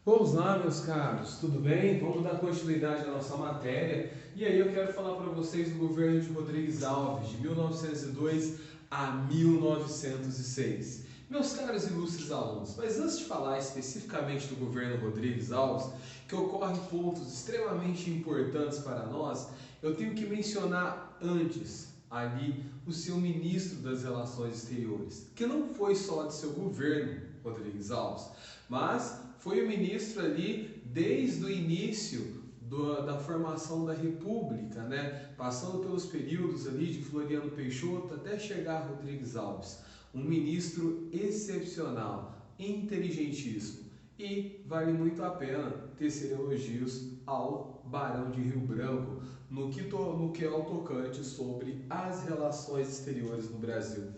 Vamos lá, meus caros, tudo bem? Vamos dar continuidade à nossa matéria. E aí eu quero falar para vocês do governo de Rodrigues Alves, de 1902 a 1906. Meus caros ilustres alunos, mas antes de falar especificamente do governo Rodrigues Alves, que ocorrem pontos extremamente importantes para nós, eu tenho que mencionar antes ali o seu ministro das Relações Exteriores, que não foi só de seu governo, Rodrigues Alves, mas foi o ministro ali desde o início da formação da República, né? Passando pelos períodos ali de Floriano Peixoto até chegar a Rodrigues Alves. Um ministro excepcional, inteligentíssimo, e vale muito a pena tecer elogios ao Barão de Rio Branco no que é o tocante sobre as relações exteriores no Brasil.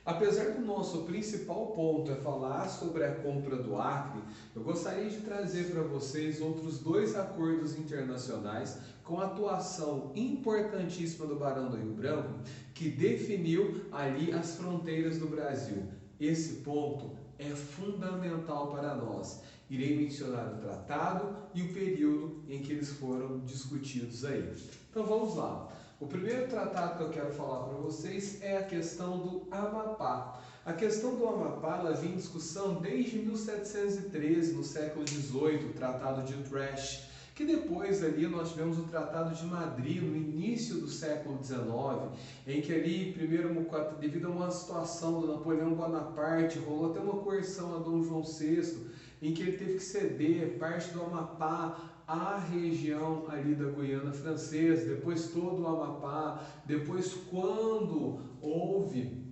Apesar do nosso principal ponto é falar sobre a compra do Acre, eu gostaria de trazer para vocês outros dois acordos internacionais com atuação importantíssima do Barão do Rio Branco, que definiu ali as fronteiras do Brasil. Esse ponto é fundamental para nós. Irei mencionar o tratado e o período em que eles foram discutidos aí. Então vamos lá. O primeiro tratado que eu quero falar para vocês é a questão do Amapá. A questão do Amapá ela vem em discussão desde 1713, no século XVIII, o Tratado de Utrecht, que depois ali nós tivemos o Tratado de Madrid, no início do século XIX, em que ali, primeiro, devido a uma situação do Napoleão Bonaparte, rolou até uma coerção a Dom João VI, em que ele teve que ceder parte do Amapá a região ali da Guiana Francesa, depois todo o Amapá, depois quando houve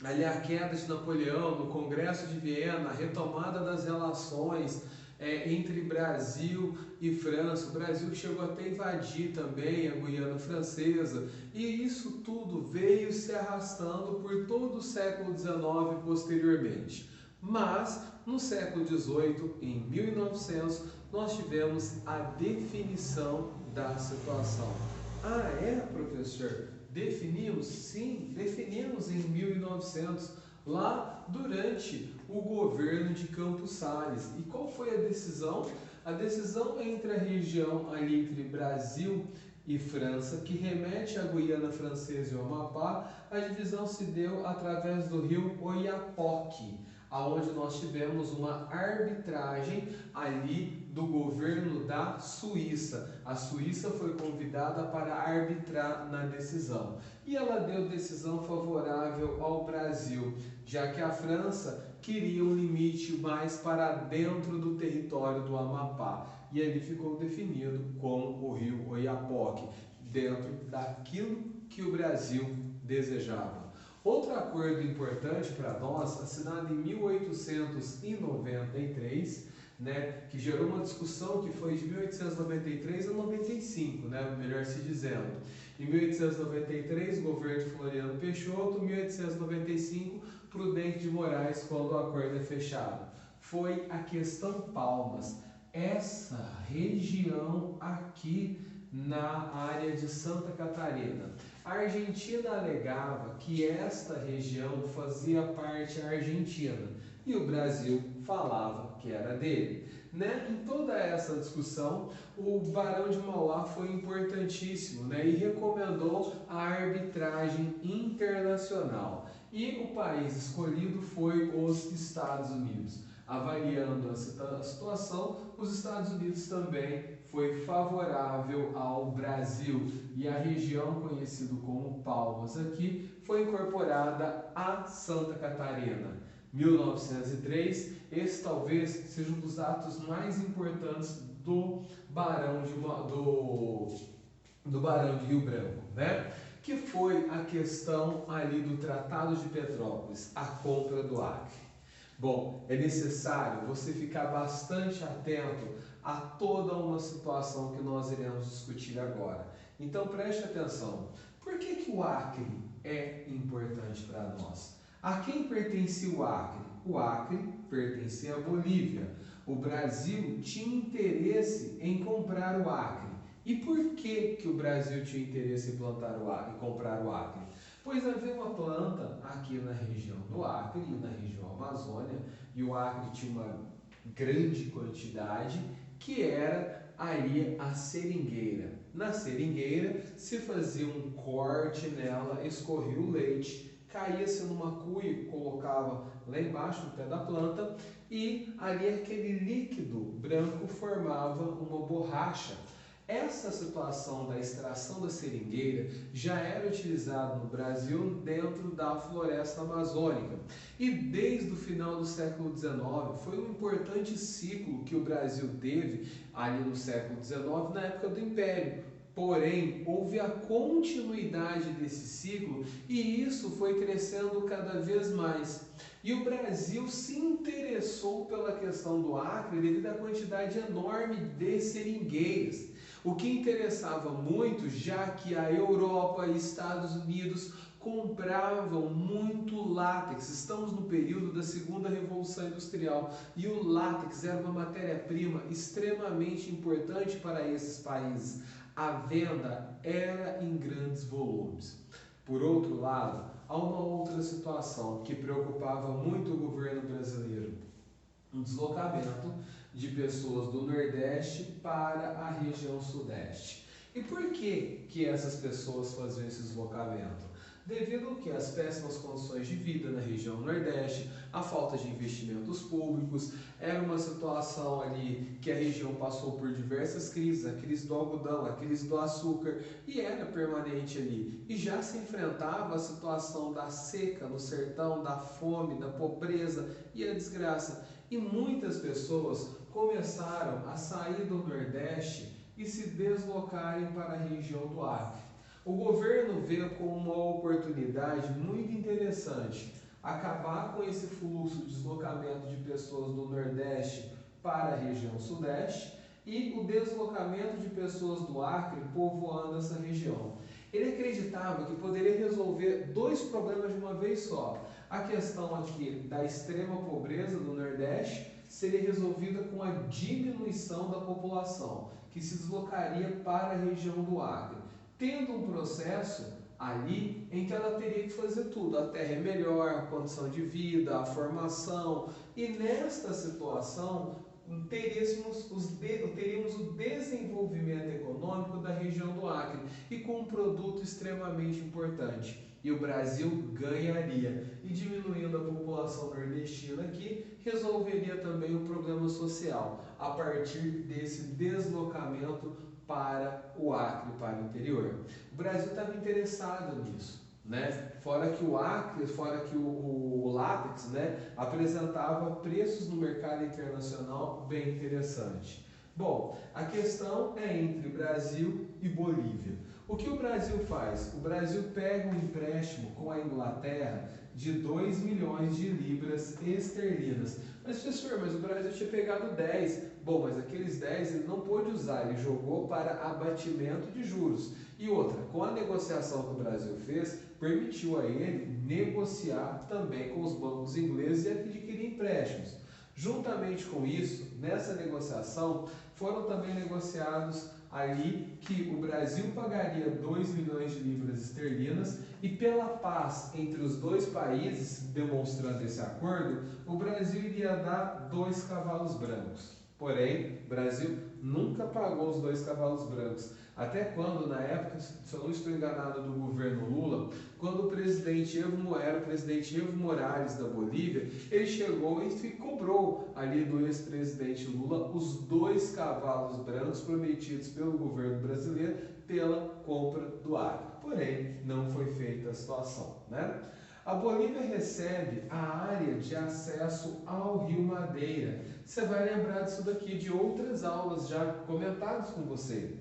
ali a queda de Napoleão no Congresso de Viena, a retomada das relações entre Brasil e França, o Brasil chegou até a invadir também a Guiana Francesa, e isso tudo veio se arrastando por todo o século XIX posteriormente. Mas no século XVIII, em 1900, nós tivemos a definição da situação. Ah, é, professor? Definimos? Sim, definimos em 1900, lá durante o governo de Campos Salles. E qual foi a decisão? A decisão entre a região ali entre Brasil e França, que remete à Guiana Francesa e ao Amapá, a divisão se deu através do rio Oiapoque, aonde nós tivemos uma arbitragem ali do governo da Suíça. A Suíça foi convidada para arbitrar na decisão e ela deu decisão favorável ao Brasil, já que a França queria um limite mais para dentro do território do Amapá, e ali ficou definido como o rio Oiapoque, dentro daquilo que o Brasil desejava. Outro acordo importante para nós, assinado em 1893, né, que gerou uma discussão que foi de 1893 a 95, né, melhor se dizendo. Em 1893, governo de Floriano Peixoto, 1895, Prudente de Moraes, quando o acordo é fechado. Foi a questão Palmas. Essa região aqui na área de Santa Catarina. A Argentina alegava que esta região fazia parte da Argentina e o Brasil falava que era dele. Né? Em toda essa discussão, o Barão de Mauá foi importantíssimo, né? E recomendou a arbitragem internacional. E o país escolhido foi os Estados Unidos. Avaliando a situação, os Estados Unidos também foi favorável ao Brasil e a região conhecida como Palmas aqui foi incorporada a Santa Catarina. 1903, esse talvez seja um dos atos mais importantes do Barão do Barão de Rio Branco, né? Que foi a questão ali do Tratado de Petrópolis, a compra do Acre. Bom, é necessário você ficar bastante atento a toda uma situação que nós iremos discutir agora. Então preste atenção. Por que o Acre é importante para nós? A quem pertencia o Acre? O Acre pertencia à Bolívia. O Brasil tinha interesse em comprar o Acre. E por que o Brasil tinha interesse em plantar o Acre, em comprar o Acre? Pois havia uma planta aqui na região do Acre e na região Amazônia, e o Acre tinha grande quantidade, que era ali a seringueira. Na seringueira se fazia um corte nela, escorria o leite, caía-se numa cuia, colocava lá embaixo no pé da planta e ali aquele líquido branco formava uma borracha. Essa situação da extração da seringueira já era utilizada no Brasil dentro da floresta amazônica e desde o final do século XIX foi um importante ciclo que o Brasil teve ali no século XIX, na época do Império. Porém, houve a continuidade desse ciclo e isso foi crescendo cada vez mais. E o Brasil se interessou pela questão do Acre devido à quantidade enorme de seringueiras. O que interessava muito, já que a Europa e Estados Unidos compravam muito látex. Estamos no período da segunda revolução industrial e o látex era uma matéria-prima extremamente importante para esses países. A venda era em grandes volumes. Por outro lado, há uma outra situação que preocupava muito o governo brasileiro: um deslocamento de pessoas do Nordeste para a região Sudeste. E por que essas pessoas faziam esse deslocamento? Devido ao que as péssimas condições de vida na região Nordeste, a falta de investimentos públicos, era uma situação ali que a região passou por diversas crises, a crise do algodão, a crise do açúcar, e era permanente ali. E já se enfrentava a situação da seca no sertão, da fome, da pobreza e a desgraça. E muitas pessoas começaram a sair do Nordeste e se deslocarem para a região do Acre. O governo vê como uma oportunidade muito interessante acabar com esse fluxo de deslocamento de pessoas do Nordeste para a região Sudeste e o deslocamento de pessoas do Acre povoando essa região. Ele acreditava que poderia resolver dois problemas de uma vez só. A questão aqui da extrema pobreza do Nordeste seria resolvida com a diminuição da população, que se deslocaria para a região do Acre, tendo um processo ali em que ela teria que fazer tudo. A terra é melhor, a condição de vida, a formação, e nesta situação teríamos o desenvolvimento econômico da região do Acre e com um produto extremamente importante. E o Brasil ganharia. E diminuindo a população nordestina aqui, resolveria também o problema social a partir desse deslocamento para o Acre, para o interior. O Brasil estava interessado nisso, né? Fora que o Acre, fora que o látex, né, apresentava preços no mercado internacional bem interessantes. Bom, a questão é entre Brasil e Bolívia. O que o Brasil faz? O Brasil pega um empréstimo com a Inglaterra de 2 milhões de libras esterlinas. Mas, professor, mas o Brasil tinha pegado 10. Bom, mas aqueles 10 ele não pôde usar, ele jogou para abatimento de juros. E outra, com a negociação que o Brasil fez, permitiu a ele negociar também com os bancos ingleses e adquirir empréstimos. Juntamente com isso, nessa negociação, foram também negociados ali que o Brasil pagaria 2 milhões de libras esterlinas e pela paz entre os dois países, demonstrando esse acordo, o Brasil iria dar 2 cavalos brancos. Porém, o Brasil nunca pagou os 2 cavalos brancos. Até quando, na época, se eu não estou enganado, do governo Lula, quando o presidente Evo Morales da Bolívia, ele chegou e cobrou ali do ex-presidente Lula os 2 cavalos brancos prometidos pelo governo brasileiro pela compra do Acre. Porém, não foi feita a situação, né? A Bolívia recebe a área de acesso ao Rio Madeira. Você vai lembrar disso daqui, de outras aulas já comentadas com você.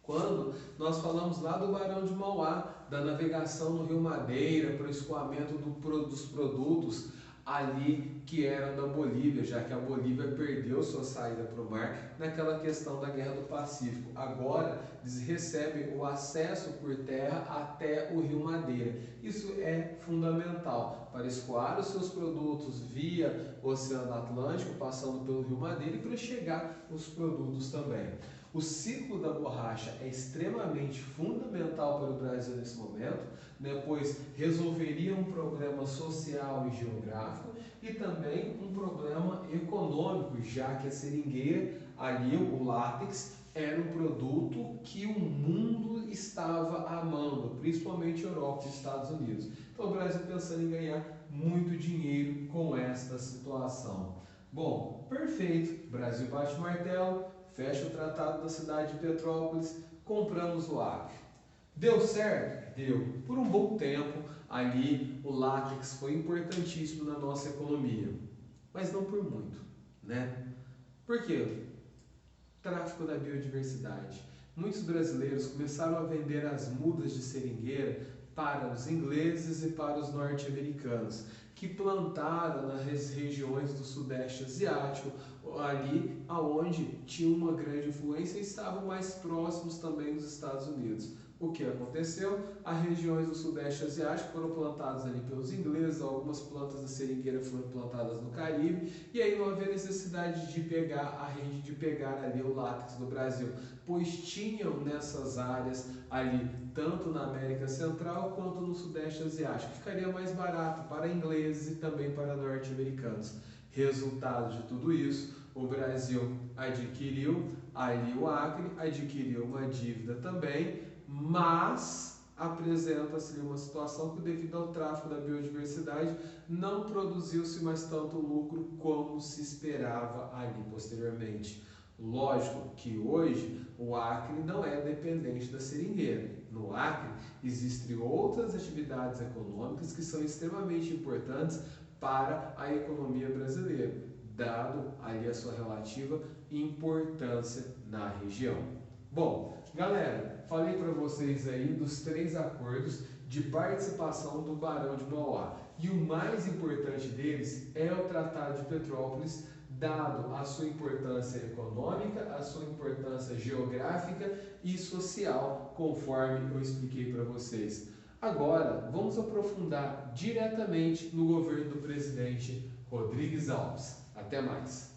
Quando nós falamos lá do Barão de Mauá, da navegação no Rio Madeira, para o escoamento dos produtos ali que eram da Bolívia, já que a Bolívia perdeu sua saída para o mar naquela questão da Guerra do Pacífico. Agora eles recebem o acesso por terra até o Rio Madeira. Isso é fundamental para escoar os seus produtos via Oceano Atlântico, passando pelo Rio Madeira, e para chegar os produtos também. O ciclo da borracha é extremamente fundamental para o Brasil nesse momento, né, pois resolveria um problema social e geográfico e também um problema econômico, já que a seringueira, ali o látex, era um produto que o mundo estava amando, principalmente Europa e Estados Unidos. Então o Brasil pensando em ganhar muito dinheiro com esta situação. Bom, perfeito, Brasil bate o martelo, fecha o tratado da cidade de Petrópolis, compramos o Acre. Deu certo? Deu. Por um bom tempo, ali o látex foi importantíssimo na nossa economia, mas não por muito, né? Por quê? Tráfico da biodiversidade. Muitos brasileiros começaram a vender as mudas de seringueira para os ingleses e para os norte-americanos, que plantaram nas regiões do sudeste asiático, ali aonde tinha uma grande influência e estavam mais próximos também dos Estados Unidos. O que aconteceu? As regiões do sudeste asiático foram plantadas ali pelos ingleses, algumas plantas da seringueira foram plantadas no Caribe, e aí não havia necessidade de pegar ali o látex do Brasil, pois tinham nessas áreas ali, tanto na América Central quanto no sudeste asiático. Ficaria mais barato para ingleses e também para norte-americanos. Resultado de tudo isso, o Brasil adquiriu ali o Acre, adquiriu uma dívida também, mas apresenta-se uma situação que, devido ao tráfico da biodiversidade, não produziu-se mais tanto lucro como se esperava ali posteriormente. Lógico que hoje o Acre não é dependente da seringueira. No Acre existem outras atividades econômicas que são extremamente importantes para a economia brasileira, dado ali a sua relativa importância na região. Bom, galera, falei para vocês aí dos 3 acordos de participação do Barão de Mauá. E o mais importante deles é o Tratado de Petrópolis, dado a sua importância econômica, a sua importância geográfica e social, conforme eu expliquei para vocês. Agora, vamos aprofundar diretamente no governo do presidente Rodrigues Alves. Até mais!